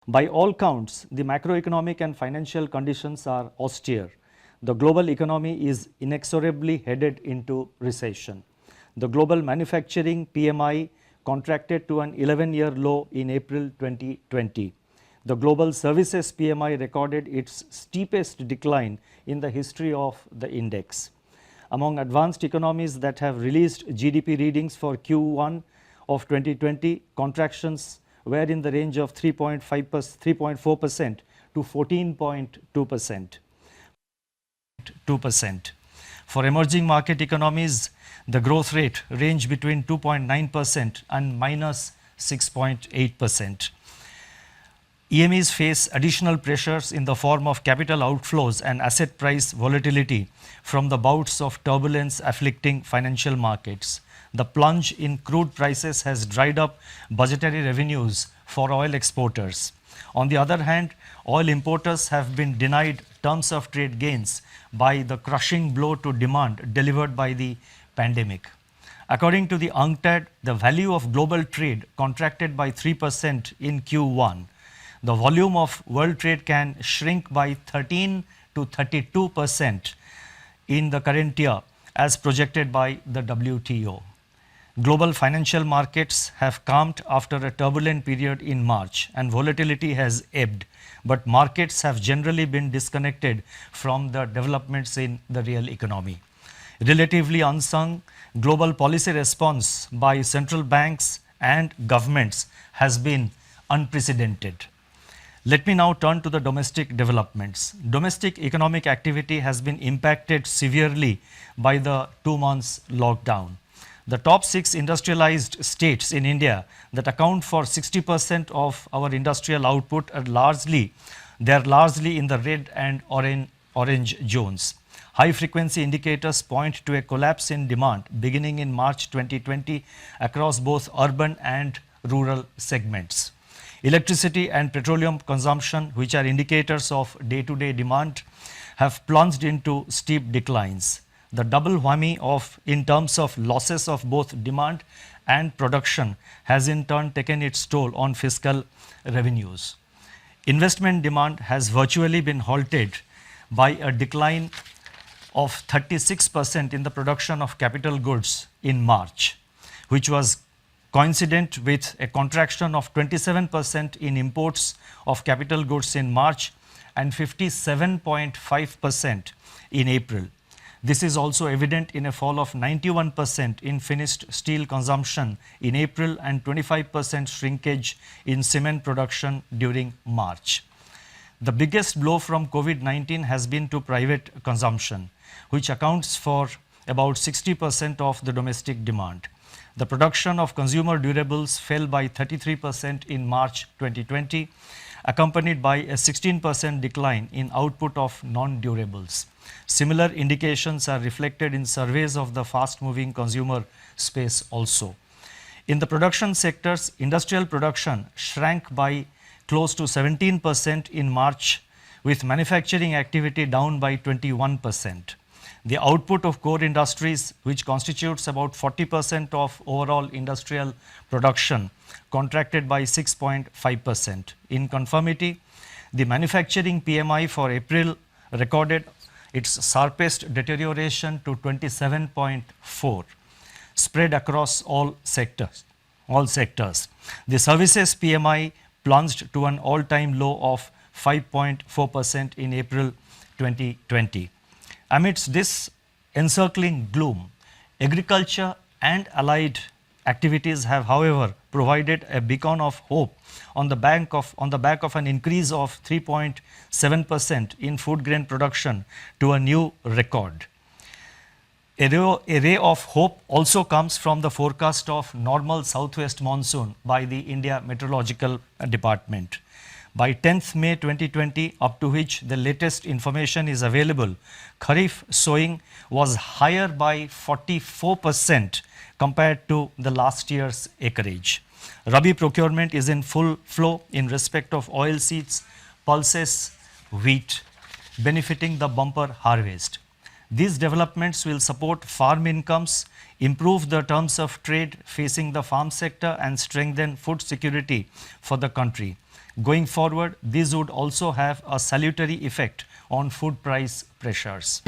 By all counts, the macroeconomic and financial conditions are austere. The global economy is inexorably headed into recession. The global manufacturing PMI contracted to an 11-year low in April 2020. The global services PMI recorded its steepest decline in the history of the index. Among advanced economies that have released GDP readings for Q1 of 2020, contractions were in the range of 3.4% to 14.2%. For emerging market economies, the growth rate ranged between 2.9% and minus 6.8%. EMEs face additional pressures in the form of capital outflows and asset price volatility from the bouts of turbulence afflicting financial markets. The plunge in crude prices has dried up budgetary revenues for oil exporters. On the other hand, oil importers have been denied terms of trade gains by the crushing blow to demand delivered by the pandemic. According to the UNCTAD, the value of global trade contracted by 3% in Q1. The volume of world trade can shrink by 13 to 32% in the current year as projected by the WTO. Global financial markets have calmed after a turbulent period in March and volatility has ebbed, but markets have generally been disconnected from the developments in the real economy. Relatively unsung, global policy response by central banks and governments has been unprecedented. Let me now turn to the domestic developments. Domestic economic activity has been impacted severely by the 2 months lockdown. The top 6 industrialized states in India that account for 60% of our industrial output are largely in the red and orange zones. High frequency indicators point to a collapse in demand beginning in March 2020 across both urban and rural segments. Electricity and petroleum consumption, which are indicators of day-to-day demand, have plunged into steep declines. The double whammy in terms of losses of both demand and production has in turn taken its toll on fiscal revenues. Investment demand has virtually been halted by a decline of 36% in the production of capital goods in March, which was coincident with a contraction of 27% in imports of capital goods in March and 57.5% in April. This is also evident in a fall of 91% in finished steel consumption in April and 25% shrinkage in cement production during March. The biggest blow from COVID-19 has been to private consumption, which accounts for about 60% of the domestic demand. The production of consumer durables fell by 33% in March 2020, accompanied by a 16% decline in output of non-durables. Similar indications are reflected in surveys of the fast-moving consumer space also. In the production sectors, industrial production shrank by close to 17% in March, with manufacturing activity down by 21%. The output of core industries, which constitutes about 40% of overall industrial production, contracted by 6.5%. In conformity, the manufacturing PMI for April recorded its sharpest deterioration to 27.4, spread across all sectors. The services PMI plunged to an all-time low of 5.4% in April 2020. Amidst this encircling gloom, agriculture and allied activities have, however, provided a beacon of hope on the back of an increase of 3.7% in food grain production to a new record. A ray of hope also comes from the forecast of normal southwest monsoon by the India Meteorological Department. By 10th May 2020, up to which the latest information is available, Kharif sowing was higher by 44% compared to the last year's acreage. Rabi procurement is in full flow in respect of oilseeds, pulses, wheat, benefiting the bumper harvest. These developments will support farm incomes, improve the terms of trade facing the farm sector, and strengthen food security for the country. Going forward, these would also have a salutary effect on food price pressures.